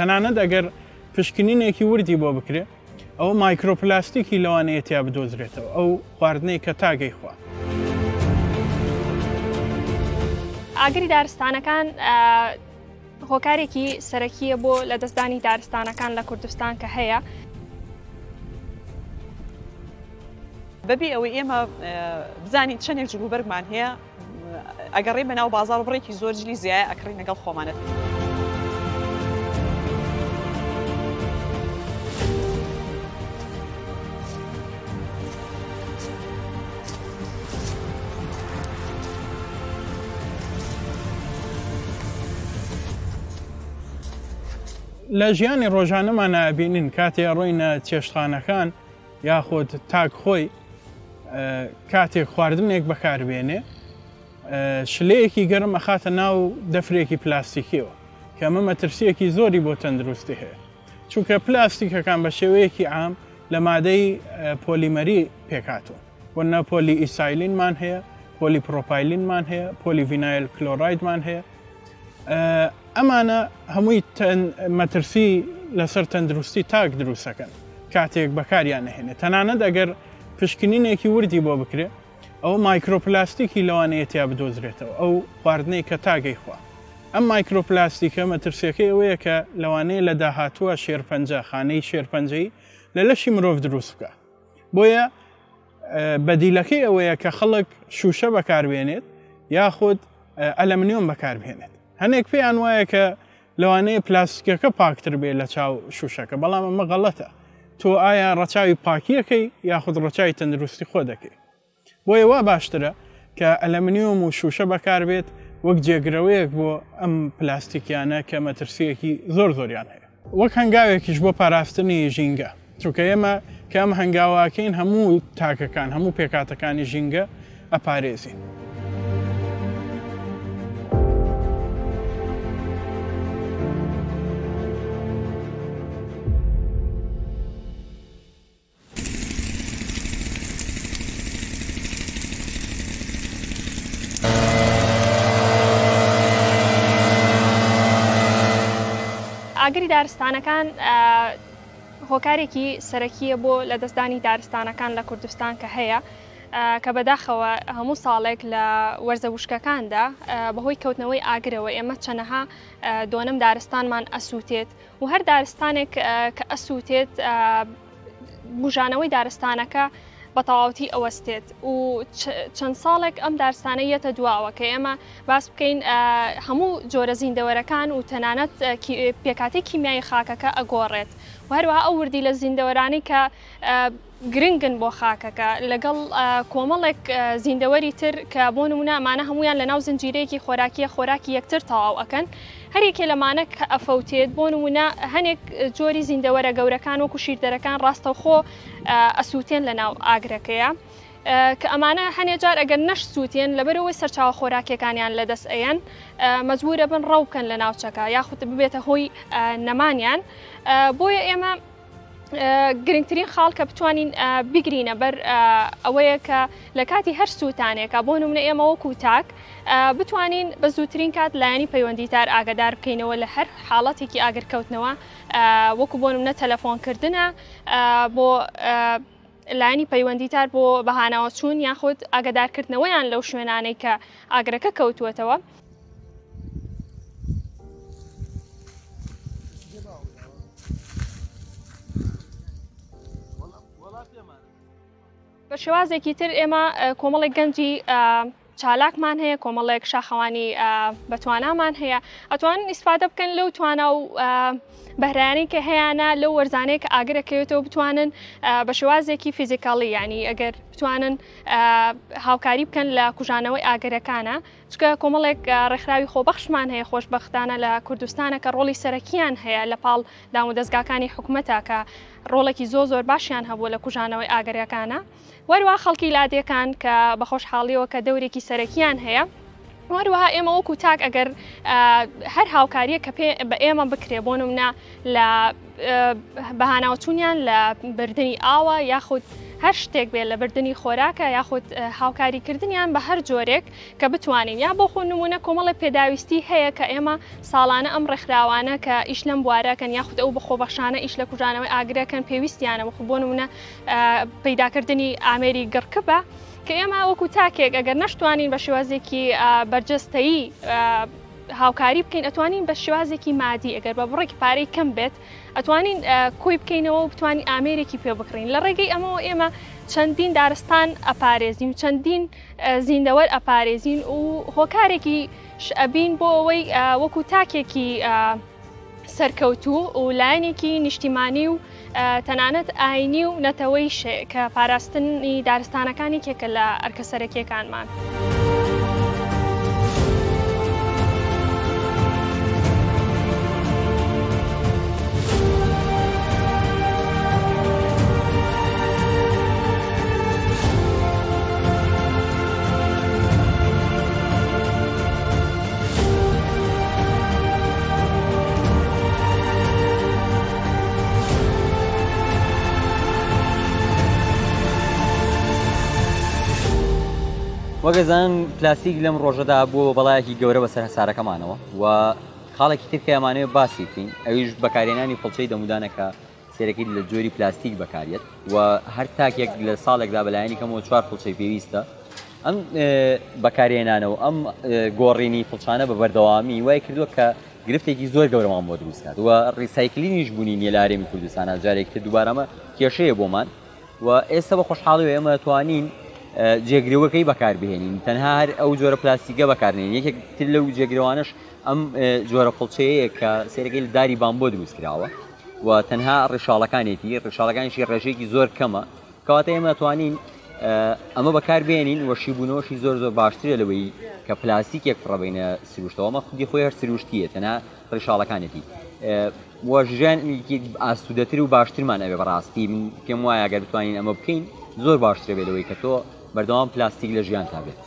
تەنانەت ئەگەر پشکنینێکی وردی بۆ بکرێ ئەو مایکرۆپلاستیکی لەوانەیە تیا بدۆزرێتەوە ئەو خواردنەی کە تاگەی خوا. ئاگری دارستانەکان هۆکارێکی سەرەکیە بۆ لەدەستدانی دارستانەکان لە کوردستان کە هەیە. بەبێ ئەوەی ئێمە بزانین چەندێک جلوبەرگمان هەیە ئەگەڕێ بەناو بازاڕ بڕێکی زۆر جلی زیایە ئەکڕین لەگەڵ خۆمانەت. لە ژیانی ڕۆژانەمان نابینین کاتێ ڕۆینە چێشتخانەکان یاخود تاک خۆی کاتێک خواردنێک بەکاربێنێ شلەیەکی گەرم ئەخاتە ناو دەفرێکی پلاستیکیەوە کە ئەمە مەترسیەکی زۆری بۆ تەندروستی هەیە چونکە پلاستیکەکان بە شێوەیەکی عام لە مادەی پۆلیمەری پێکاتەوە وەنە پۆلی ئیسایلینمان هەیە پۆلی پرۆپایلینمان هەیە پۆلی ڤینایل کلۆرایدمان هەیە ئەمانە هەمووی مەترسی لەسەر تەندروستی تاک دروستەکەن کاتێک بەکاریان نەهێنێت تەنانەت ئەگەر پشکنینێکی وردی بۆ بکرێ ئەو مایکرۆپلاستیکی لەوانەیە تیا بدۆزرێتەوە ئەو خواردنەی کە تاگەی خوا. ئەم مایکرۆپلاستیکە مەترسیەکەی ئەوەیە کە لەوانەیە لە داهاتووە شێرپەنجە خانەی شێرپەنجەی لە لەشی مرۆڤ دروست بکە. بۆیە بەدیلەکەی ئەوەیە کە خەڵک شوشە بەکاربێنێت یاخود ئەلەمنیۆم بەکاربێنێت. هەنێک پێیان وایە کە لەوانەیە پلاستیکەکە پاکتر بێت لە چاو شوشەکە بەڵام ئەمە غەڵەتە. تۆ ئایا ڕەچاوی پاکیەکەی یاخود ڕەچاوی تەندروستی خۆ دەکەی. بۆیە وا باشترە کە ئەلەمنیۆم و شوشە بەکاربێت وەک جێگرەوەیەک بۆ ئەم پلاستیکیانە کە مەترسیەکی زۆر زۆریان هەیە. وەک هەنگاوێکیش بۆ پاراستنی ژینگە چونکە ئێمە کە ئەم هەنگاواکەین هەموو تاکەکان هەموو پێکاتەکانی ژینگە ئەپارێزین. ئاگری دارستانەکان هۆکارێکی سەرەکیە بۆ لەدەستدانی دارستانەکان لە کوردستان کە هەیە کە بەداخەوە هەموو ساڵێک لە وەرزە وشکەکاندا بەهۆی کەوتنەوەی ئاگرەوە ئێمە چەنەها دۆنم دارستانمان ئەسووتێت و هەر دارستانێک کە ئەسووتێت بژانەوەی دارستانەکە بە تەواوەتی ئەوەستێت و چەند ساڵێک ئەم دارستانە یەتە دواوە کە ئێمە باس بکەین هەموو جۆرە زیندەوەرەکان و تەنانەت پێکاتی کیمیایی خاکەکە ئەگۆڕێت و هەروەها ئەو وردی لە زیندەوەرانی کە گرنگن بۆ خاکەکە لەگەڵ کۆمەڵێک زیندەوەری تر کە بۆ نمونە ئەمانە هەمویان لە ناو زنجیرەیەکی خۆراکی یەکتر تەواو ئەکەن هەرێکێ لەمانە کە ئەفەوتێت بۆ نمونە هەنێک جۆری زیندەوەرە گەورەکان وەکو شیردەرەکان ڕاستەوخۆ ئەسووتێن لە ناو ئاگرەکەیە کە ئەمانە هەنێ جار ئەگەر نەشسووتێن لەبەرەوەی سەرچاوە خۆراکیەکانیان لەدەست ئەیەن مەجبورە بن ڕەو بکەن لە ناوچەکە یاخود ببێتە هۆی نەمانیان بۆیە ئێمە گرنگترین خاڵ کە بتوانین بگرینە بەر ئەوەیە کە لە کاتی هەر سووتانێکە بۆ نمونە ئێمە وەکو تاک بتوانین بە زووترین کات لایەنی پەیوەندیدار ئاگادار بکەینەوە لە هەر حاڵەتێکی ئاگرکەوتنەوە وەکو بۆ نمونە تەلەفۆنکردنە بۆ لایەنی پەیوەندیدار بۆ بەهانەوە چوون یاخود ئاگادارکردنەوەیان لەو شوێنانەی کە ئاگرەکە کەوتووەتەوە. بە شێوازێکی تر ئێمە کۆمەڵێک گەنجی چالاکمان هەیە کۆمەڵێک شاخەوانی بەتوانامان هەیە ئەتوانن ئیسفادە بکەن لەو توانە و بەهرایانەی کە هەیەە لەو وەرزانەیە کە ئاگرەکەوێتەوە بتوانن بە شێوازێکی فیزیکاڵی ینی ئەگەر بتوانن هاوکاری بکەن لە کوژانەوەی ئاگرەکانە چکە کۆمەڵێک ڕێکخراوی خۆبەخشمان هەیە خۆشبەختانە لە کوردستانە کە ڕۆڵی سەرەکیان هەیە لە پاڵ دامودەستگاکانی حکوومەتە کە ڕۆڵێکی زۆر باشیان هەبووە لە کوژانەوەی ئاگرەکانە وەروە خەڵکی لادێکان کە بە خۆشحاڵیەوە کە دەورێکی سەرەکیان هەیە وەروەها ئێمە وەکو تاک ئەگەر هەر هاوکاریە کە بە ئێمە بکرێ بۆ نمونە لە بەهاناوچوونیان لە بردننی ئاوە یاخود هەر شتێک بێت لە بردننی خۆراکە یاخود هاوکاریکردنیان بە هەر جۆرێک کە بتوانین یا بۆ خۆ نمونە کۆمەڵی پێداویستی هەیە کە ئێمە ساڵانە ئەم ڕێکخراوانە کە ئیش لەم بوارەکەن یاخود ئەو بە خۆبەخشانە ئیش لە کوژانەوەی ئاگرەکەن پێویستیانە بخ بۆ نمونە پەیداکردنی ئامێری گڕکبە کە ئێمە وەکو تاکێک ئەگەر نەشتوانین بە شێوازێکی بەرجەستایی هاوکاری بکەین ئەتوانین بە شێوازێکی مادی ئەگەر بە بڕێک پارەی کەم بێت ئەتوانین کۆی بکەینەوە و بتوانین ئامێرێکی پێ بکڕین لە ڕێگەی ئەمەوە ئێمە چەندین دارستان ئەپارێزین و چەندین زیندەوەر ئەپارێزین و هۆکارێکی ئەبین بۆ ئەوەی وەکو تاکێکی سەرکەوتوو و لایەنێکی نیشتیمانی و تەنانەت ئاینی و نەتەوەی کە پاراستنی دارستانەکانی کێکە لە ئەرکەسەرەکیەکانمان. وەگەزان پلاستیک لەم ڕۆژەدا بووە بەڵایەکی گەورە بەسەر هەسارەکەمانەوە و خاڵێکی تر کە ئەمانەوێت باسی بکەین ئەویش بەکارهێنانی فڵچەی دەمودانەکە سێرەکەی لە جۆری پلاستیک بەکارێت و هەر تاکێک لە ساڵێکدا بەلایەنی کەمەوە 4 فڵچەی پێویستە ئەم بەکارهێنانەوە ئەم گۆڕینی فڵچانە بە بەردەوامی وای کردووە کە گرفتێکی زۆر گەورەمان بۆ دروستکات و ڕیسایکلینیش بوونی نیە لە هەرێمی کوردستانە جارێک دووبارەمە کێشەیە بۆمان و ئێستا بە خۆشحاڵیەوە ئێمە دەتوانین جێگرەوەکەی بەکاربهێنین تەنها هەر ئەو جۆرە پلاستیکە بەکارنێن یەکێک تر لەو جێگرەوانش ئەم جۆرە فڵچەیە کە سێرەکەی لە داری بامبۆ دروست کراوە و تەنها ڕێشاڵەکانیشی ڕێژەیەکی زۆر کەمە کەواتە ئێمە دەتوانین ئەمە بەکاربهێنین و شیبوونەوەشی زۆر باشترە لەوەی کە پلاستیکێک فڕەبینە سروشتەوە ئەمە خودی خۆی هەر سروشتیە تەنها ڕێشاڵەکانێتی ژیانێکی ئاسوودەتر و باشترمان ئەوێ بەڕاستی من پێم وایە ئەگەر بتوانین ئەمە بکەین زۆر باشترە بێت لەوەی کە تۆ بەردەوام پلاستیک لە ژیان تا بێت.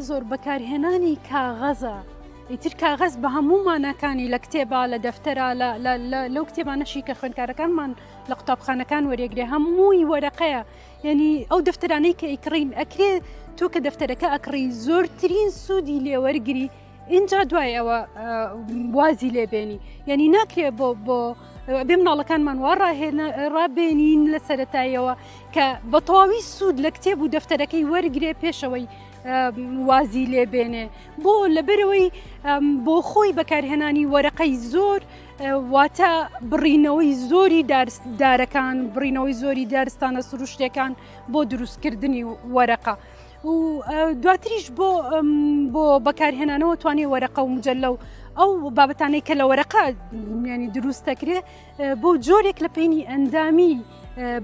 زۆر بەکارهێنانی کاغەزە ئیتر کاغەز بە هەموو مانەکانی لە کتێبە لە دەفتەرە لەو کتێبانەشی کە خوێندکارەکانمان لە قوتابخانەکان وەرێگرێ هەمووی وەرەقەیە یعنی ئەو دەفتەرانەی کە ئیکڕین ئەکرێ تۆ کە دەفتەرەکە ئەکڕی زۆرترین سوودی لێوەرگری اینجا دوای ئەوە وازی لێبێنی یعنی ناکرێ بۆ بێ مناڵەکانمان وا ڕابێنین لە سەرەتایەوە کە بە تەواوی سوود لە کتێب و دەفتەرەکەی وەرگرێ پێشەوەی وازی لێبێنێ بۆ لەبەرەوەی بۆ خۆی بەکارهێنانی وەرەقەی زۆر واتە بڕینەوەی زۆری دارەکان بڕینەوەی زۆری دارستانە سروشتەکان بۆ دروستکردنی وەرەقە و دواتریش بۆ بەکارهێنانەوە توانێ وەرەقە و مجەلە و ئەو بابەتانەی کە لە وەرەقە ینی دروست دەکرێ بۆ جۆرێک لە پێینی ئەندامی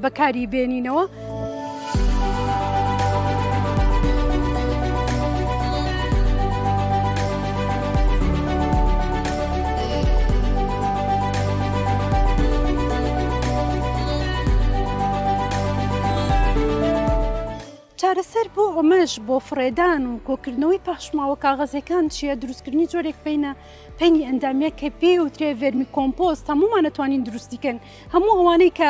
بەکاری بێنینەوە. چارەسەر بۆ ئەمەش بۆ فڕێدان و کۆکردنەوەی پاشماوە کاغەزەکان چیە دروستکردنی جۆرێک پێینی ئەندامیە کە پێ وترێ ڤێرمی کۆمپۆست هەمومان نەتوانین دروستیکەن هەموو ئەوانەی کە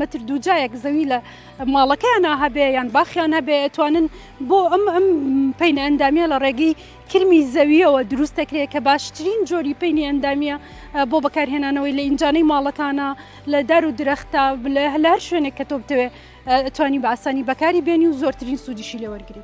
مەتر دووجایەک زەوی لە ماڵەکەیان هەبێ یان باخیان هەبێ ئەتوانن بۆ ئەم پێینە ئەندامیە لە ڕێگەی کرمی زەویەوە دروست دەکرێت کە باشترین جۆری پێینی ئەندامیە بۆ بەکارهێنانەوەی لە ئینجانەی ماڵەکانە لە دار و درەختە لە هەر شوێنێک کە تۆ بتەوێ توانی بە ئاسانی بەکاری بێنی و زۆرترین سوودیشی لێوەرگری.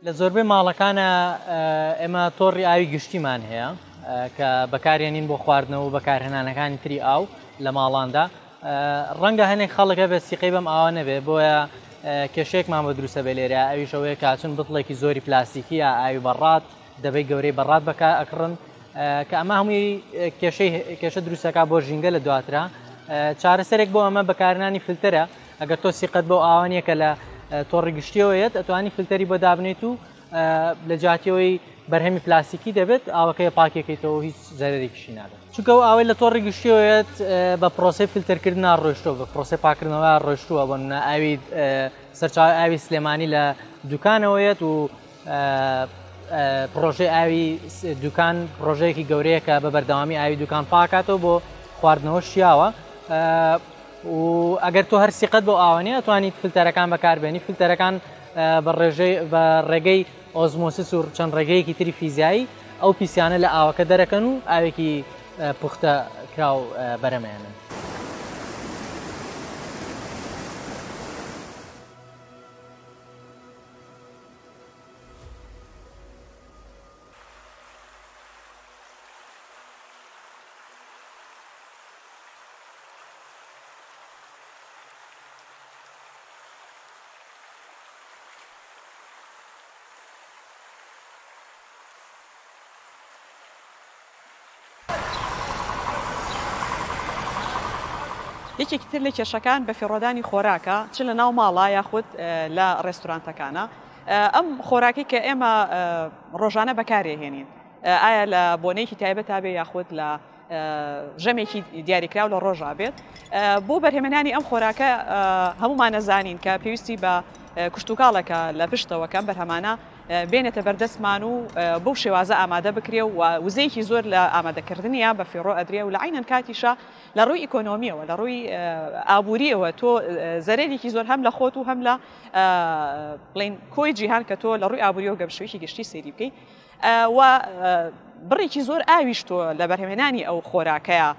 لە زۆربەی ماڵەکانە ئێمە تۆڕی ئاوی گشتیمان هەیە کە بەکارێنین بۆ خواردنەوە و بەکارهێنانەکانی تری ئاو لە ماڵاندا ڕەنگە هەنێک خەڵکە بە سیقەی بەم ئاوە نەبێ بۆیە کێشەیەکمان بە دروستە بێ لێرە ئەویشەوەیە کاچون بڵێکی زۆری پلاستیکیە ئاوی بەڕات دەبێت گەورەی بەڕات بەکار ئەکڕن کە ئەمە هەمووی کێشە دروستەکە بۆ ژینگە لە دواترا چارەسەرێک بۆ ئەمە بەکارهێنانی فیلتەرە ئەگەر تۆ سیقەت بۆ ئاوانیە کە لە تۆڕی گشتیەوەیەت ئەتوانی فیلتەری بۆ دابنێت و لە جاتیەوەی بەرهەمی پلاستیکی دەبێت ئاوەکەی پاکێکیتەوە هیچ زەرێکیشی نابێت چونکە ئاوی لە تۆڕی گشتیەوەیەت بە پرۆسی فیلتەرکردن ڕۆیشتەوە بە پرۆسی پاکردنەوە ڕۆیشتووە بۆ ئاوی سەرچاوی ئاوی سلێمانی لە دوکانەوەیەت و پرۆژەی ئاوی دوکان پرۆژەیەکی گەورەیە کە بە بەردەوامی ئاوی دوکان پاکاتەوە بۆ خواردنەوە شیاوە و ئەگەر تۆ هەر سیقەت بۆ ئاوانەیە توانیت فیلتەرەکان بەکاربێنی فیلتەرەکان بە ڕێگەی ئۆزمۆسیس و چەند ڕێگەیەکی تری فیزیایی ئەو پیسیانە لە ئاوەکە دەرەکەن و ئاوێکی پوختە کراو بەرەمێنن. یەکێکی تر لە کێشەکان بە فێڕۆدانی خۆراکە چ لە ناو ماڵە یاخود لە ڕێستورانتەکانە ئەم خۆراکی کە ئێمە ڕۆژانە بەکارێهێنین ئایا لە بۆنەیەکی تایبەت تا بێ یاخود لە ژەمێکی دیاریکراو لە ڕۆژا بێت بۆ بەرهێمەنانی ئەم خۆراکە هەمومان نەزانین کە پێویستی بە کشتتوکاڵەکە لە پشتەوەکەم بەرهەمانە بێنێتە بەردەستمان و بەو شێوازە ئامادە بکرێ و وزەیەکی زۆر لە ئامادەکردنیە بە فێڕۆ ئەدرێ و لە عینەن کاتیشە لە ڕووی ئیکۆنۆمیەوە لە ڕووی ئابوووریەوە تۆ زەرێکی زۆر هەم لە خۆت و هەم لە بڵین کۆی جیهان کە تۆ لە ڕووی ئابوووریەوە گەمشویکی گشتی سێری بکەیت و بڕێکی زۆر ئاویش تۆ لە بەرهێمێنانی ئەو خۆراکەیە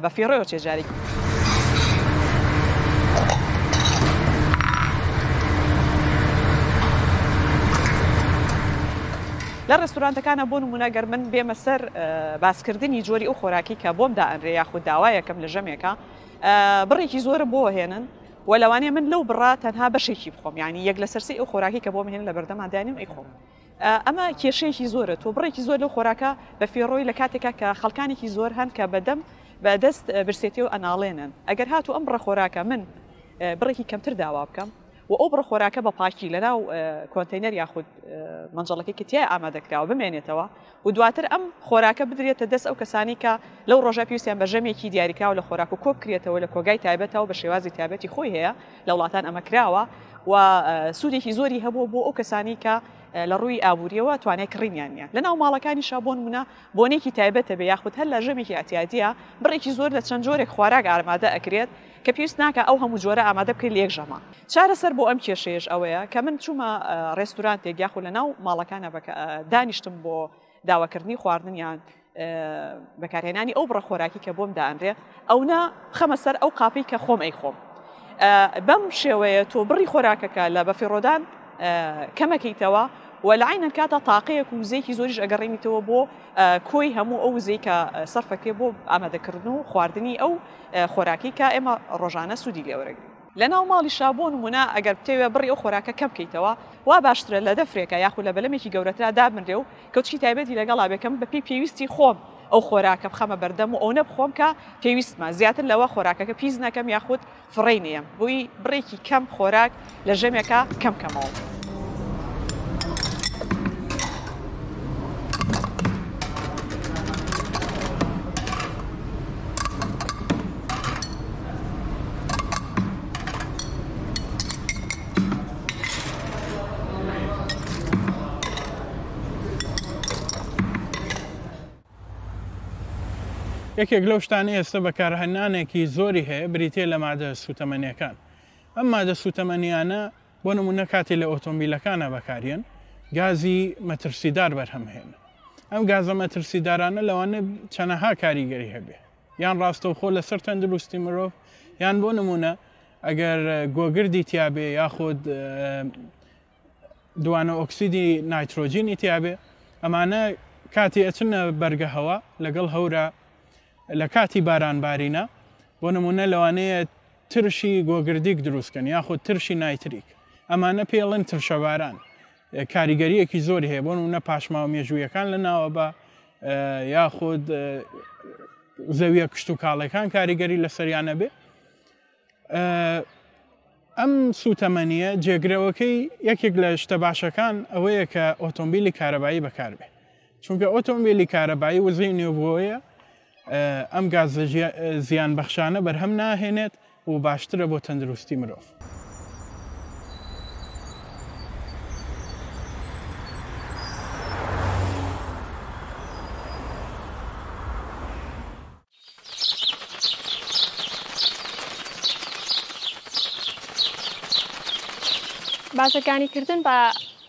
بە فێڕۆیەوە چێژارێکی لە ڕێستورانتەکانە بۆ نمونەگەر من بێمە سەر باسکردنی جۆری ئەو خۆراکی کە بۆم دائەنرێ یاخود داوایەکەم لە ژەمێکە بڕێکی زۆرم بۆ هێنن و لەوانەیە من لەو بڕا تەنها بەشێکی بخۆم ینی یەک لە سەرسی ئەو خۆراکی کە بۆم هێن لە بەردەمادانیم ئەیخۆم ئەمە کێشەیەکی زۆرە تۆ بڕێکی زۆر لەو خۆراکە بە فێڕۆی لە کاتێکا کە خەڵکانێکی زۆر هەن کە بەدەم بەدەست برسێتی و ئەناڵێنن ئەگەر هاتو ئەم بڕە خۆراکە من بڕێکی کەمتر داوا بکەم و ئەو بڕە خۆراکە بە پاکی لەناو کۆنتینەر یاخود منجەڵەکەی کتیای ئامادەکراوە بمێنێتەوە و دواتر ئەم خۆراکە بدرێتە دەست ئەو کەسانی کە لەو ڕۆژە پێویستیان بە ژەمێکی دیاریکراوە لە خۆراک و کۆ بکرێتەوە لە کۆگای تایبەتەوە بە شێوازی تایبەتی خۆی هەیە لە وڵاتان ئەمە کراوە و سوودێکی زۆری هەبوو بۆ ئەو کەسانی کە لە ڕووی ئابوووریەوە توانای کڕینیان نیە لە ناو ماڵەکانی شابۆن منە بۆنێکی تایبەتە بێ یاخود هەر لە ژەمێکی ئەتیادیە بڕێکی زۆر لە چەند جۆرێک خواراک ئامادە ئەکرێت کە پێویست ناکە ئەو هەموو جۆرە ئامادە بکرێت لە یەک ژەما چارەسەر بۆ ئەم کێشەیەش ئەوەیە کە من چوومە ڕێستورانتێک یاخود لە ناو ماڵەکانە دانیشتم بۆ داواکردنی خواردنیان بەکارهێنانی ئەو بڕە خۆراکی کە بۆم دائەنرێ ئەوە خەمە سەر ئەو قاپی کە خۆم ئەیخۆم بەم شێوەیە تۆ بڕی خۆراکەکە لە بەفێڕۆدان کەمەکەیتەوە و لە عینەن کاتە تاقەیەک و وزەیەکی زۆریش ئەگەڕێنیتەوە بۆ کۆی هەموو ئەو وزەی کە سەرفەکرێ بۆ ئامادەکردن و خواردنی ئەو خۆراکی کە ئێمە ڕۆژانە سوودی لێوەرەگرین لە ناو ماڵی شابۆ نمونە ئەگەر بتەوێت بڕی ئەو خۆراکە کەم بکەیتەوە وا باشترە لە دەفرێکە یاخود لە بەلەمێکی گەورەترا دابنرێ و کەوتشی تایبەتی لەگەڵا بێکم بەپی پێویستی خۆم ئەو خۆراکە بخەمە بەردەم و ئەو نەبخۆم کە پێویستمە زیاتر لەوە خۆراکەکە پیس نەکەم یاخود فڕێ نییە بۆی بڕێکی کەم خۆراک لە ژەمێکە کەم کەمەوە. یەکێک لەو شتانە ئێستا بەکارهێنانێکی زۆری هەیە بریتێ لە مادە سوتەمەنیەکان ئەم مادە سوتەمەنیانە بۆ نمونە کاتی لە ئۆتۆمبیلەکانە بەکارێن گازی مەترسیدار بەرهەمهێن ئەم گازە مەترسیدارانە لەوانە چەنەها کاریگەری هەبێ یان ڕاستەوخۆ لەسەر تەندروستی مرۆڤ یان بۆ نمونە ئەگەر گۆگردی تیابێ یاخود دوانە ئۆکسیدی نایترۆجینی تیابێ ئەمانە کاتی ئەچنە بەرگەهەوە لەگەڵ هەورە لە کاتی بارانبارینە بۆ نمونە لەوانەیە ترشی گۆگردیک دروستکەن یاخود ترشی نایتریک ئەمانە پێڵن ترشەباران کاریگەریەکی زۆری هەیە بۆ نمونە پاشماو مێژوویەکان لە ناوە بە یاخود زەویە کشت و کاڵەکان کاریگەری لەسەریانە بێ ئەم سوتەمەنیە جێگرەوەکەی یەکێک لە شتە باشەکان ئەوەیە کە ئۆتۆمبیلی کارەبایی بەکاربێ چونکە ئۆتۆمبیلی کارەبایی وزەی نوێبووەیە ئەم گازە زیان بەخشانە بەرهەم ناهێنێت و باشترە بۆ تەندروستی مرۆڤ. بازرگانیکردن بە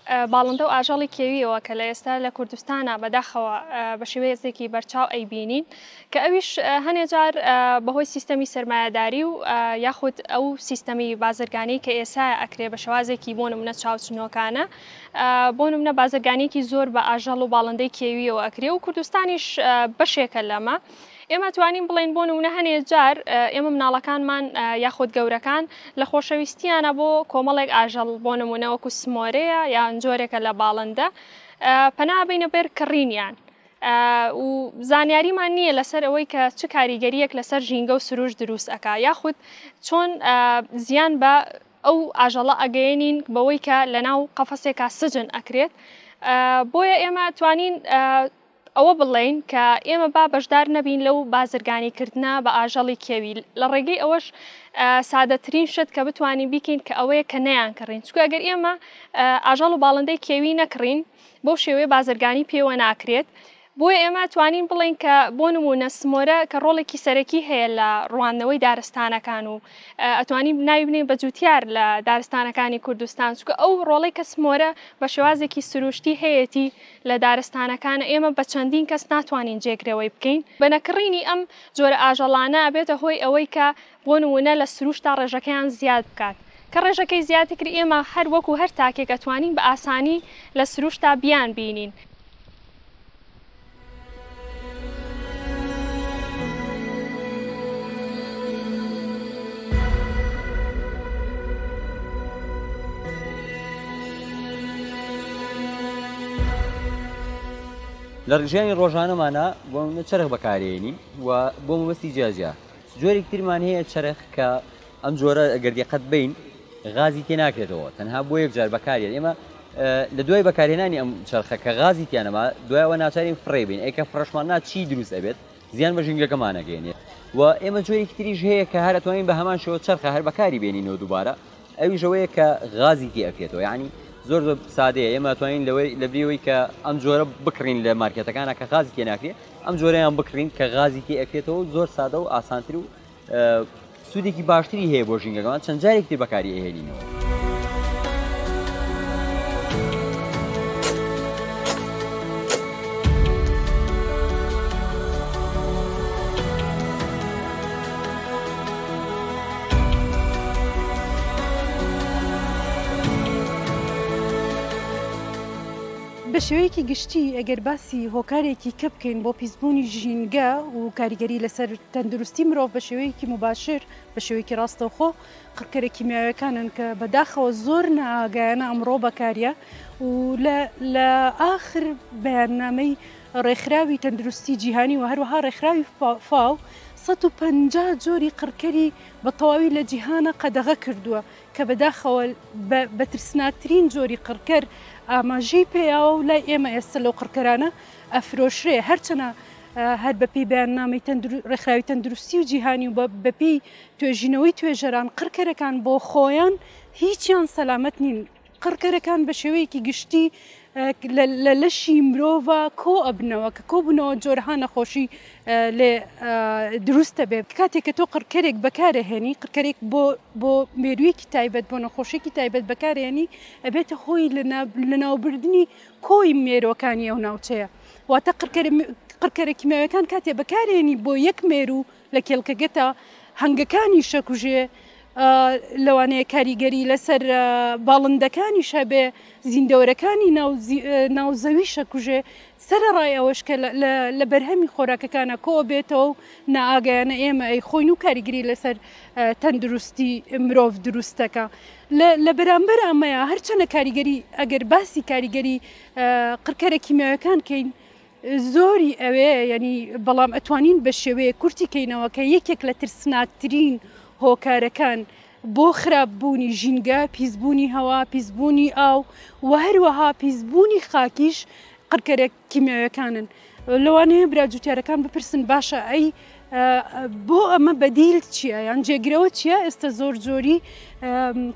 باڵندە و ئاژەڵی کێویەوە کە لە ئێستا لە کوردستانە بەداخەوە بە شێوەیەکی بەرچاو ئەیبینین کە ئەویش هەنێجار بەهۆی سیستەمی سەرمایه‌داری و یاخود ئەو سیستەمی بازرگانی کە ئێستا ئەکرێ بە شێوازێکی بۆ نمونە چاوچنۆکانە بۆ نمونە بازرگانێکی زۆر بە ئاژەڵ و باڵندەی کێویەوە ئەکرێ و کوردستانیش بەشێکە لەمە. ئێمە توانین بڵین بۆ نمونە هەنێ جار ئێمە مناڵەکانمان یاخود گەورەکان لە خۆشەویستیانە بۆ کۆمەڵێک ئاژەڵ بۆ نمونە وەکو سمۆرەیە یان جۆرێکە لە باڵندە پەنابینە بێر کڕینیان و زانیاریمان نییە لەسەر ئەوەی کە چ کاریگەریەک لەسەر ژینگە و سروش دروست ئەکا یاخود چۆن زیان بە ئەو ئاژەڵە ئەگەیەنین بەوەی کە لەناو قەفەسێکا سجن ئەکرێت بۆیە ئێمە توانین ئەوە بڵێن کە ئێمە با بەشدار نەبین لەو بازرگانیکردنە بە ئاژەڵی کێوی لە ڕێگەی ئەوەش سادەترین شت کە بتوانین بیکەین کە ئەوەیە کە نەیان کڕین چکە ئەگەر ئێمە ئاژەڵ و باڵندەی کێوی نەکڕین بۆ شێوەیە بازرگانی پێوە ناکرێت بۆیە ئێمە توانین بڵین کە بۆ نمونە سمۆرە کە ڕۆڵێکی سەرەکی هەیە لە ڕوانەوەی دارستانەکان و ئەتوانین ناوی بنین بە جوتیار لە دارستانەکانی کوردستان چکە ئەو ڕۆڵەی کە سمۆرە بە شێوازێکی سروشتی هەیەی لە دارستانەکانە ئێمە بە چەندین کەس ناتوانین جێگرەوەی بکەین بە نەکڕینی ئەم جۆرە ئاژەڵانە ئەبێتە هۆی ئەوەی کە بۆ نمونە لە سروشتا ڕێژەکەیان زیاد بکات کە ڕێژەکەی زیاتر ئێمە هەر وەکو هەر تاکێک ئەتوانین بە ئاسانی لە سروشتا بیان بینین. لە ژیانی ڕۆژانەمانە بۆ چرخ بەکارێنین و بۆ مەبەستی جیاجیا جۆرێک ترمان هەیە چرخ کە ئەم جۆرە گەردیقەت بین غازی تێ ناکرێتەوە تەنها بۆ یەک جار بەکارێن ئێمە لە دوای بەکارهێنانی ئەم چرخە کە غازی تیانەما دوایەوە ناچارین فڕێ بین ئەیکە فڕەشمان چی دروست ئەبێت زیان بە ژینگەکەمانەگەێنێت و ئێمە جۆرێکی تریش هەیە کە هەر ئەتوانین بە هەمان شێوە چرخە هەر بەکاری بێنینەوە دووبارە ئەویش ئەوەیە کە غازی تێ ئەکرێتەوە یعنی زۆر سادەیە ئێمە توانین لە بریەوەی کە ئەم جۆرە بکڕین لە مارکێتەکانە کە غازی تێ ناکرێت ئەم جۆرەیان بکڕین کە غازی تێ ئەکرێتەوە زۆر سادە و ئاسانتر و سوودێکی باشتری هەیە بۆ ژینگەکەمان چەند جارێک تر بەکاری ئەهێنینەوە. بە شێوەیەکی گشتی ئەگەر باسی هۆکارێکی کە بکەین بۆ پیسبوونی ژینگە و کاریگەری لەسەر تەندروستی مرۆڤ بە شێوەیەکی مباشر بە شێوەیەکی ڕاستەوخۆ قڕکەرە کیمیاویەکانن کە بەداخەوە زۆر ناگایانە ئەمڕۆ بەکاریە و لە ئاخر بەیاننامەی ڕێکخراوی تەندروستی جیهانی و هەروەها ڕێکخراوی فاو 150 جۆری قڕکەری بە تەواوی لە جیهانە قەدەغە کردووە کە بەداخەوە بە ترسناکترین جۆری قڕکەر ئاماژەی پێیاوە و لای ئێمە ئێستا لەو قڕکەرانە ئەفرۆشرێ هەرچەنە هەر بەپی بەیاننامەی ڕێکخراوی تەندروستی و جیهانی و بەپی توێژینەوەی توێژەران قڕکەرەکان بۆ خۆیان هیچیان سەلامەت نین قڕکەرەکان بە شێوەیەکی گشتی لە لەشی مرۆڤە کۆ ئەبنەوە کە کۆبوونەوە جۆرەها نەخۆشی لێ دروستە بێ کاتێک کە تۆ قڕکەرێک بەکارهێنی قڕکەرێک بۆ مێروویەکی تایبەت بۆ نەخۆشیێکی تایبەت بەکارهێنی ئەبێتە هۆی لە ناوبردننی کۆی مێرۆکانی ئەو ناوچەیە واتە قڕکەرە کیمیاویەکان کاتێ بەکارهێنی بۆ یەک مێرو لە کێڵکەگەتە هەنگەکانی شەکوژێ لەوانەیە کاریگەری لەسەر باڵندەکانیش هەبێ زیندەوەرەکانی ناوزەویشە کوژێ سەرڕای ئەوەش کە لە بەرهەمی خۆراکەکانە کۆ بێتەوە و نائاگایانە ئێمە ئەی خۆین و کاریگەری لەسەر تەندروستی مرۆڤ دروستەکە لە بەرامبەر ئەمەیە هەرچەنە کاریگەری ئەگەر باسی کاریگەری قڕکەرە کیمیاویەکان کەین زۆری ئەوێ ینی بەڵام ئەتوانین بە شێوەیە کورتی کەینەوە کە یەکێک لە ترسناکترین هۆکارەکان بۆ خراپبوونی ژینگە پیسبوونی هەوا پیسبوونی ئاو و هەروەها پیسبوونی خاکیش قڕکەرە کیمیاویەکانن لەوانەیە براجوتیارەکان بپرسن باشە ئەی بۆ ئەمە بەدیل چییە یان جێگرەوە چییە ئێستا زۆر جۆری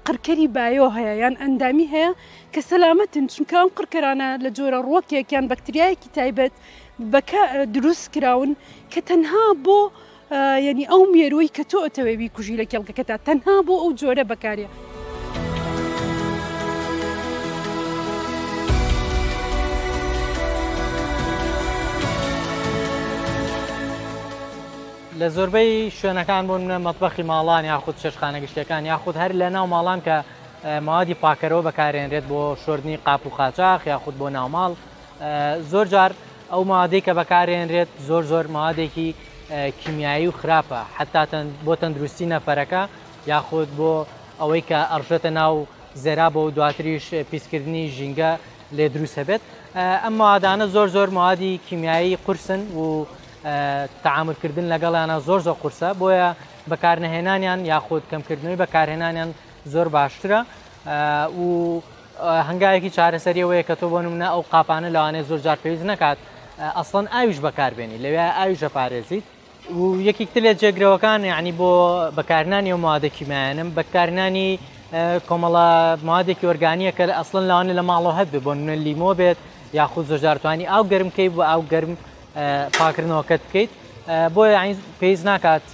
قڕکەری بایۆ هەیە یان ئەندامی هەیە کە سەلامەتن چونکە ئەم قڕکەرانە لە جۆرە ڕۆکێکیان بەکتریایەکی تایبەت دروست کراون کە تەنها بۆ ینی ئەو مێروی کە تۆ ئەتەوێوی کوژی لە کێڵگەکەتا تەنها بۆ ئەو جۆرە بەکارێ. لە زۆربەی شوێنەکان بۆ منە مەتبەخی ماڵان یاخود شەشخانە گشتەکان یاخود هەر لە ناو ماڵان کە ماوادی پاکەرەوە بەکارێنرێت بۆ شۆردنی قاپ و خاچاخ یاخود بۆ ناوماڵ زۆر جار ئەو مادەی کە بەکارێنرێت زۆر مادێکی کیمیایی و خراپە حتا بۆ تەندروستی نەفەرەکە یاخود بۆ ئەوەی کە ئەڕژێتە ناو زێرا بۆ دواتریش پیسکردنی ژینگە لێ دروستە بێت ئەم مادانە زۆر موادی کیمیایی قورسن و تعاملکردن لەگەڵیانە زۆر قورسە بۆیە بەکارنەهێنانیان یاخود کەمکردنەوەی بەکارهێنانیان زۆر باشترە و هەنگاوێکی چارەسەریەوەیە کە تۆ بۆ نمونە ئەو قاپانە لەوانەیە زۆر جار پێویست نەکات ئەسڵەن ئاویش بەکاربێنی لەوێ ئاویش دەپارێزیت و یەکێکتر لە جێگرەوەکان یعنی بۆ بەکارهێنانی ئەو موادە کیمیاییانم بەکارهێنانی کۆمەڵە موادێکی ئۆرگانیە کە ئەسڵەن لەوانەیە لە ماڵەوە هەبێ بۆ نمونە لیمۆ بێت یاخود زۆر جار توانی ئاو گەرم بکەیت بۆ ئاو گەرم پاکردنەوەکەت بکەیت بۆیە پێویست ناکات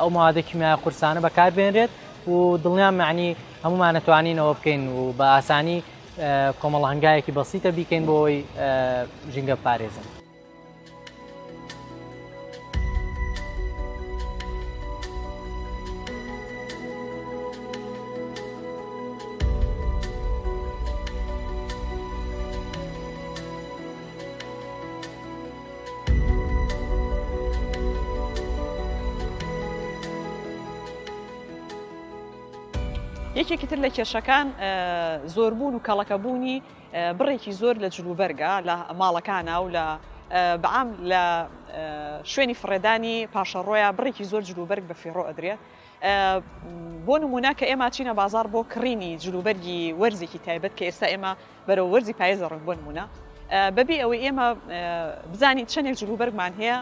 ئەو موادە کیمیایی قورسانە بەکاربێنرێت و دڵنیام معنی هەمومان نەتوانینەوە بکەین و بە ئاسانی کۆمەڵە هەنگایەکی بەسیتە بیکەین بۆ ئەوی ژینگە بپارێزن. یەکێکی تر لە کێشەکان زۆربوون و کەڵەکەبوونی بڕێکی زۆر لە جلوبەرگە لە ماڵەکانە و لە بەعام لە شوێنی فڕێدانی پاشەڕۆیە بڕێکی زۆر جلوبەرگ بە فێڕۆ ئەدرێت بۆ نمونە کە ئێمە چینە بازار بۆ کڕینی جلوبەرگی وەرزێکی تایبەت کە ئێستا ئێمە بەرەو وەرزی پایێزە ڕنگ بۆ نمونە بەبێ ئەوەی ئێمە بزانین چەندێک جلوبەرگمان هەیە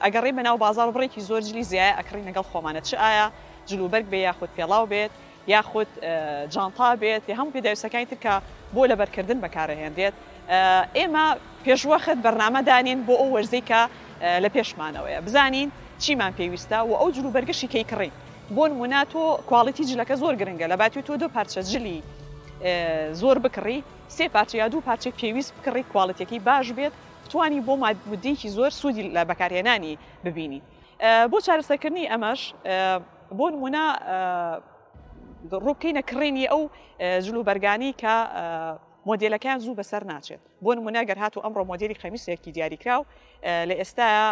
ئەگەڕێ بەناو بازار بڕێکی زۆر جلی زیایە ئەکڕین لەگەڵ خۆمانە چ ئایا جلوبەرگ بێ یاخود پێڵاو بێت یاخود جانتا بێت یا هەموو پێداویستەکانی تر کە بۆ لەبەرکردن بەکارەهێنرێت ئێمە پێشوەخت بەرنامەدانین بۆ ئەو وەرزەی کە لە پێشمانەوەیە بزانین چیمان پێویستە و ئەو جلوبەرگەشی کەی کڕین بۆ نمونە تۆ کواڵیتی جلەکە زۆر گرنگە لە باتی تۆ دو پارچە جلی زۆر بکڕی سێ پارچە یا دوو پارچە پێویست بکڕی کواڵیتێکی باش بێت توانی بۆ مادەیەکی زۆر سوودی لە بەکارهێنانی ببینی بۆ چارەسەرکردنی ئەمەش بۆ نمونە ڕووبکەینە کڕینی ئەو جلوبەرگانی کە مۆدیلەکان زوو بەسەر ناچێت بۆ نمونە گەر هاتو ئەمڕۆ مۆدیلی خەمیسێکی دیاریکراو لە ئێستاە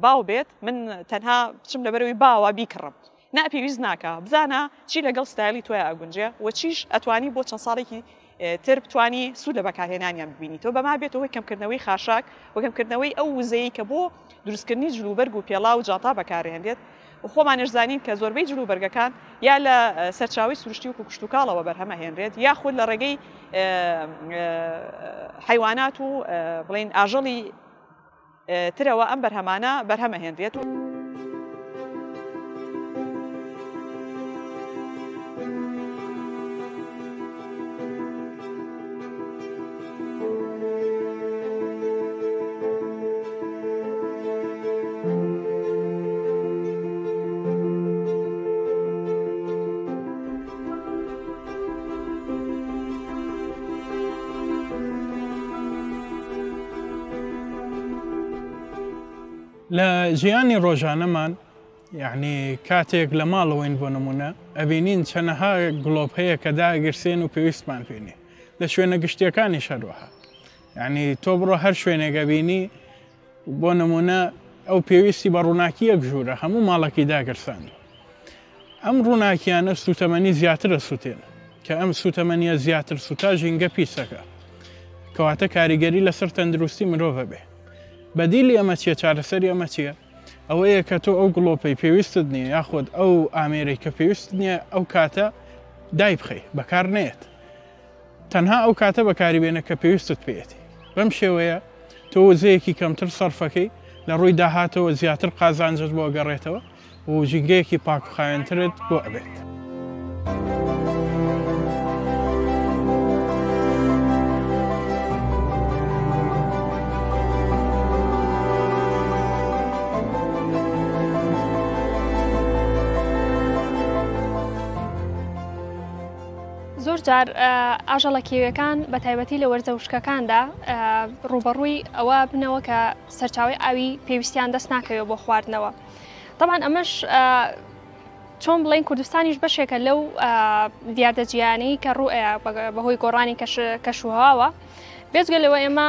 باو بێت من تەنها بچم لەبەرەوەی باوە بیکڕم ناپێویست ناکە بزانە چی لەگەڵ ستایلی تۆی ئاگونجێ و چیش ئەتوانی بۆ چەند ساڵێکی تر بتوانی سوود لە بەکارهێنانیان ببینی تۆ بەما بێتەوەی کەمکردنەوەی خاشاک و کەمکردنەوەی ئەو وزەیە کە بۆ دروستکردنی جلوبەرگ و پێڵا و جاتا بەکارهێنرێت خۆمانش زانین کە زۆربەی جلوبەرگەکان یا لە سەرچاوی سروشتی و کوکشتتوکاڵەوە بەرهەمە هێنرێت یاخود لە ڕێگەی حیوانات و بڵین ئاژەڵی ترەوە ئەم بەرهەمانە بەرهەمە هێنرێت و لە ژیانی ڕۆژانەمان یعنی کاتێک لە ماڵەوەین بۆ نمونە ئەبینین چەنەها گڵۆب هەیە کە داگرسێن و پێویستمان پێێنێ لە شوێنە گشتیەکانی شەروەها یعنی تۆ بڕۆ هەر شوێنێکە بینی بۆ نمونە ئەو پێویستی بە ڕووناکی یەک ژوورە هەموو ماڵەکی داگرساند ئەم ڕووناکیانە سوتەمەنی زیاترە سووتێن کە ئەم سوتەمەنیە زیاتر سوتا ژینگە پیسەکە کەواتە کاریگەری لەسەر تەندروستی مرۆڤە بێ بەدیلی ئەمە چیە چارەسەری ئەمە چییە ئەوەیە کە تۆ ئەو گڵۆپەی پێویستت نییە یاخۆت ئەو ئامێرەی کە پێویست نییە ئەو کاتە دای بخەی بەکار نێت تەنها ئەو کاتە بەکاریبێنە کە پێویستت پێێتی بەم شێوەیە تۆ وزەیەکی کەمتر سەرفەکەی لە ڕووی داهاتەوە زیاتر قازانجت بۆ گەڕێتەوە و ژینگەیەکی پاک و خاوێنترت بۆ ئەبێت. زۆر جار ئاژەڵە کێویەکان بە تایبەتی لە وەرزە وشکەکاندا ڕوبەڕووی ئەوە بنەوە کە سەرچاوی ئاوی پێویستیان دەست ناکەوێت بۆ خواردنەوە. طبعاً ئەمەش چۆن بڵین کوردستانیش بەشێکە لەو دیاردەجییانەی کە ڕوئەیە بەهۆی گۆڕانی کەشوهاوە بێجگە لەوە ئێمە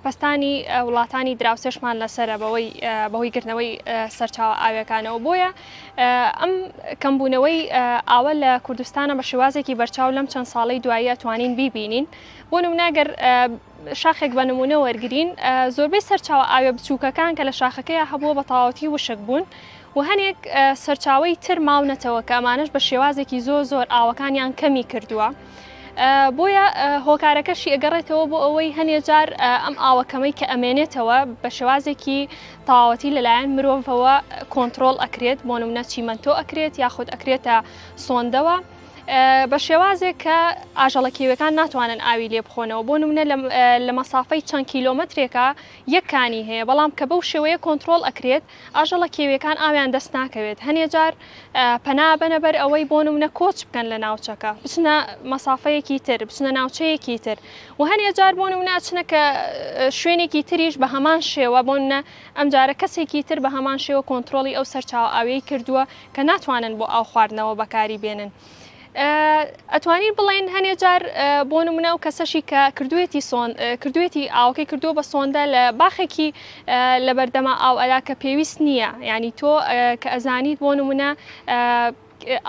پستانی وڵاتانی دراوسێشمان لەسرە بەهۆی گرتنەوەی سەرچاوە ئاویەکانەوە بۆیە ئەم کەمبوونەوەی ئاوە لە کوردستانە بە شێوازێکی بەرچاو لەم چەند ساڵەی دوایی ئەتوانین بیبینین بۆ نمونەگەر شاخێک بە نمونە وەرگرین زۆربەی سەرچاوە ئاوێ بچووکەکان کە لە شاخەکەی هەبووە بە تەواوەتی وشک بوون و هەنێک سەرچاوەی تر ماونەتەوە کە ئەمانەش بە شێوازێکی زۆر ئاوەکانیان کەمی کردووە. بۆیە هۆکارەکەشی ئەگەڕێتەوە بۆ ئەوەی هەنێ جار ئەم ئاوەکەمەی کە ئەمێنێتەوە بە شێوازێکی تەواوەتی لەلایەن مرۆڤەوە کۆنتترۆل ئەکرێت بۆ نمونە چیمەنتۆ ئەکرێت یاخود ئەکرێتە سۆندەوە بە شێوازێک کە ئاژەڵە کێویەکان ناتوانن ئاوی لێ بخۆنەوە بۆ نمونە لە مەسافەی چەند کیلۆمەترێکە یەکانی هەیە بەڵام کە بەو شێوەیە کۆنتترۆل ئەکرێت ئاژەڵە کێویەکان ئاویان دەست ناکەوێت هەنێ جار پەنا بەنەبەر ئەوەی بۆ نمونە کۆچ بکەن لە ناوچەکە بچنە مەسافەیەکی تر بچنە ناوچەیەکی تر و هەنێ جار بۆ نمونە چنە کە شوێنێکی تریش بە هەمان شێوە بۆ نمونە ئەم جارە کەسێکی تر بە هەمان شێوە کۆنتترۆلی ئەو سەرچاوە ئاوەی کردووە کە ناتوانن بۆ ئاو خواردنەوە بەکاری بێنن. ئەتوانین بڵێن هەنێ جار بۆ نمونە و کەسەشی کە کردوێتی ئاوکەی کردووە بە سۆندە لە باخێکی لە بەردەما ئاو ئەلا کە پێویست نییە یعنی تۆ کە ئەزانیت بۆ نمونە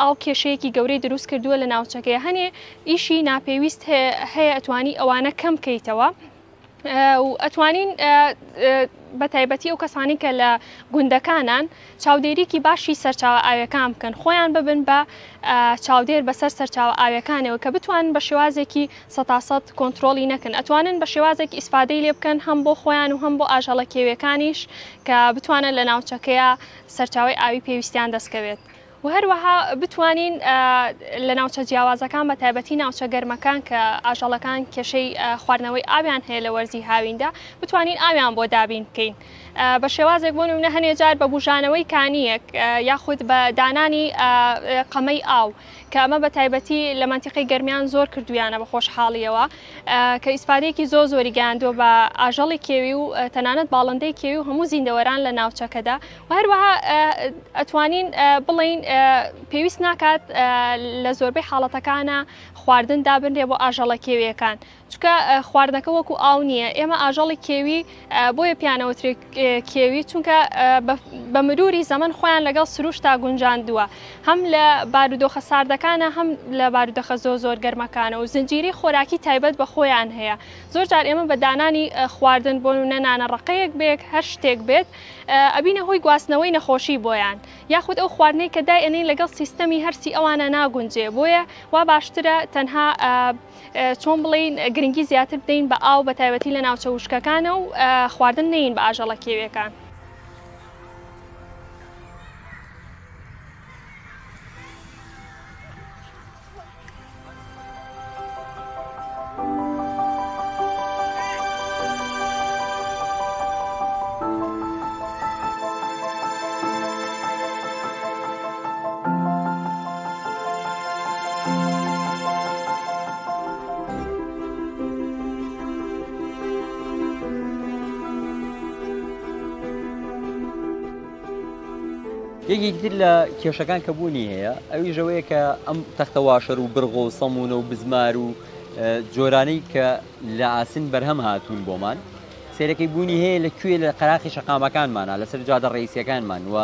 ئاو کێشەیەکی گەورەی دروست کردووە لە ناوچەکەی هەنێ ئیشی ناپێویست هەیە ئەتوانی ئەوانە کەم بکەیتەوە و ئەتوانین بە تایبەتی ئەو کەسانی کە لە گوندەکانان چاودێریکی باشی سەرچاوە ئاویەکان بکەن خۆیان ببن بە چاودێر بەسەر سەرچاوە ئاویەکانەوە کە بتوانن بە شێوازێکی 100% کۆنتترۆلی نەکەن ئەتوانن بە شێوازێکی ئیسفادەی لێ بکەن هەم بۆ خۆیان و هەم بۆ ئاژەڵە کێویەکانیش کە بتوانن لە ناوچەکەیە سەرچاوی ئاوی پێویستیان دەستکەوێت. و هەروەها بتوانین لە ناوچە جیاوازەکان بە تایبەتی ناوچە گەرمەکان کە ئاژەڵەکان کێشەی خواردنەوەی ئاویان هەیە لە وەرزی هاویندا بتوانین ئاویان بۆ دابین بکەین بە شێوازێک بۆ نمونە هەنێ جار بە بژانەوەی کانیەک یاخود بە دانانی قەمەی ئاو کە ئەمە بە تایبەتی لە مەنتیقەی گەرمیان زۆر کردویانە بە خۆشحاڵیەوە کە ئیسفادەیەکی زۆری گەیاندووە بە ئاژەڵی کێوی و تەنانەت باڵندەی کێوی و هەموو زیندەوەران لە ناوچەکەدا و هەروەها ئەتوانین بڵین پێویست ناکات لە زۆربەی حاڵەتەکانە خواردن دابنرێ بۆ ئاژەڵە کێویەکان چونکە خواردنەکە وەکو ئاو نییە ئێمە ئاژەڵی کێوی بۆیە پیانەوەترێک کێوی چونکە بە مروری زەمن خۆیان لەگەڵ سروشتا گونجاندووە هەم لە بارودۆخە ساردەکانە هەم لە بارودۆخە زۆر گەرمەکانە و زنجیری خۆراکی تایبەت بە خۆیان هەیە زۆر جار ئێمە بە دانانی خواردن بۆ نمونە نانەڕەقەیەک بێت هەر شتێک بێت ئەبینە هۆی گواستنەوەی نەخۆشی بۆیان یاخود ئەو خواردنەی کە دایەنەی لەگەڵ سیستەمی هەرسی ئەوانە ناگونجێ بۆیە وا باشترە تەنها چۆن بڵین گرنگی زیاتر بدەین بە ئاو بە تایبەتی لە ناوچە وشکەکانە و خواردن نەین بە ئاژەڵە کێویەکان. یەکێکتر لە کێشەکان کە بوونی هەیە ئەوی ژەوەیە کە ئەم تەختەواشەر و برغۆ و سەمونە و بزمار و جۆرانەی کە لە ئاسن بەرهەم هاتوون بۆمان سیرەکەی بوونی هەیە لەکوێ لە قەراقی شەقامەکانمانە لەسەر جادە ڕئیسیەکانمان و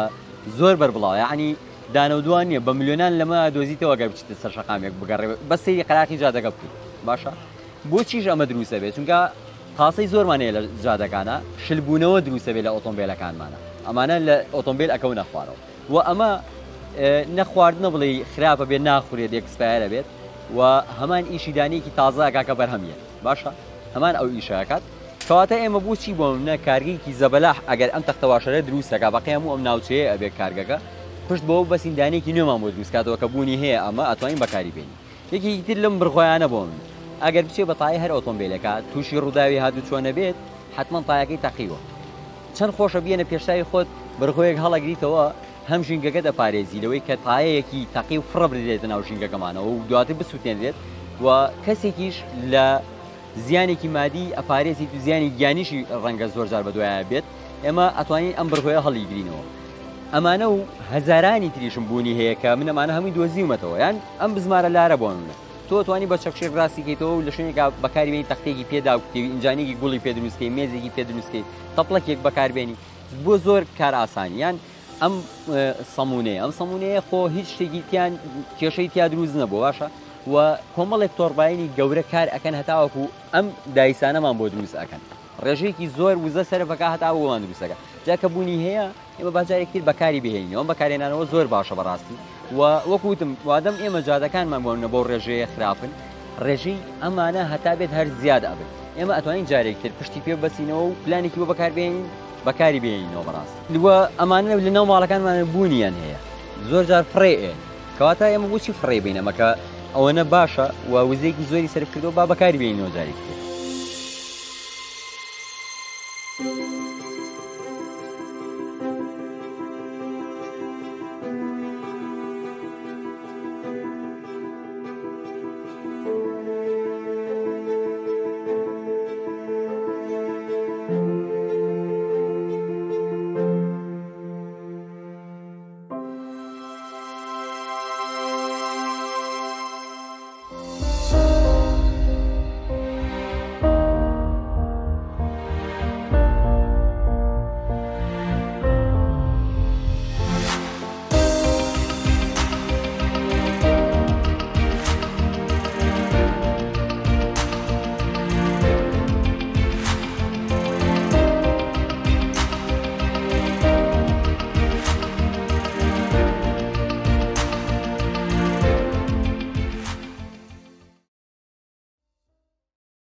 زۆر بەربڵاو یعنی دانەودوان نییە بە ملیۆنان لەمە دۆزیتەوە گەر بچیتە سەر شەقامێک بگەڕێ بە سەیری قەراقی جادەگە بکەیت باشە بۆچیش ئەمە دروستە بێت چونکە تاسەی زۆرمان هەیە لە جادەکانە شلبوونەوە دروستە بێت لە ئۆتۆمبیلەکانمانە ئەمانە لە ئۆتۆمبیل ئەکەونە خوارەوە و ئەمە نەخواردنە بڵێ خراپە بێت ناخورێت ئێکسپایرە بێت و هەمان ئیشیدانێکی تازەکە کە بەرهەمیە باشە هەمان ئەو ئیشەکەات کەواتە ئێمە بۆچی بۆ منە کارگەیەکی زەبەلاح ئەگەر ئەم تەختەواشەرە دروستەکە بەقیام و ئەم ناوچەیە ئەبێت کارگەکە پشت بۆ بەسیندانێکی نوێمان بۆ دروستکاتەوە کە بوونی هەیە ئەمە ئەتوانین بەکاری بێنی یەکی تر لەم بڕخۆیانە بۆ من ئەگەر بچێ بە تایە هەر ئۆتۆمبیلەکە تووشی ڕووداوی هاتوو چۆنە بێت حتمما تایەکەی تەقیوە چەند خۆشە بێنە پێشتای خۆت بڕخۆیەک هەڵەگریتەوە هەم ژینگەکە دەپارێزی لەوەی کە تایەیەکی تەقی و فڕە بدرێتە ناو ژینگەکەمانەوە و دواتر بسووتێنرێت و کەسێکیش لە زیانێکی مادی ئەپارێزی و زیانی گیانیشی ڕەنگە زۆرجار بە دوایە بێت ئێمە ئەتوانین ئەم بڕخۆیە هەڵیگرینەوە ئەمانە و هەزارانی تریشم بوونی هەیە کە من ئەمانە هەمووی دۆزیومەتەوە یان ئەم بزمارە لارە بۆ منە تۆ توانی بە چەکشێک ڕاستی کەیتەوە و لە شوێنێکا بەکاربێنی تەختێکی پێدا و کتێوی ئینجانێکی گوڵی پێ دروستکەی مێزێکی پێ دروستکەی تەپڵەکێک بەکاربێنی بۆ زۆر کار ئاسانی یان ئەم سەمونەیە خۆ هیچ شتێکی تیان کێشەی تیا دروست نەبوو باشە و کۆمەڵێک تۆڕباینی گەورە کار ئەکەن هەتاوەکو ئەم دایسانەمان بۆ دروست ئەەکەن ڕێژەیەکی زۆر وزە سەرفەکە هەتا بۆمان دروستەکە جاکە بوونی هەیە ئێمە باجارێکتر بەکاری بهێنینەوە بەکارێنانەوە زۆر باشە بەڕاستی و وەکوتم وادەم ئێمە جادەکانمان بۆنە بۆ ڕێژەیە خراپن ڕێژەی ئەمانە هەتا بێت هەر زیاد ئەبێت ئێمە ئەتوانین جارێکتر پشتی پێ بەسینەوە و پلانێکی بۆ بەکاربێنین بەکاری بهێنینەوە بەڕاستی وە ئەمانە لە ناو ماڵەکانمانە بوونیان هەیە زۆر جار فڕێن کەواتە ئێمە بۆچی فڕێ بینەمەکە ئەوەنە باشە و وزەیەکی زۆری سەرکردەوە با بەکاری بێنینەوە جارێکتر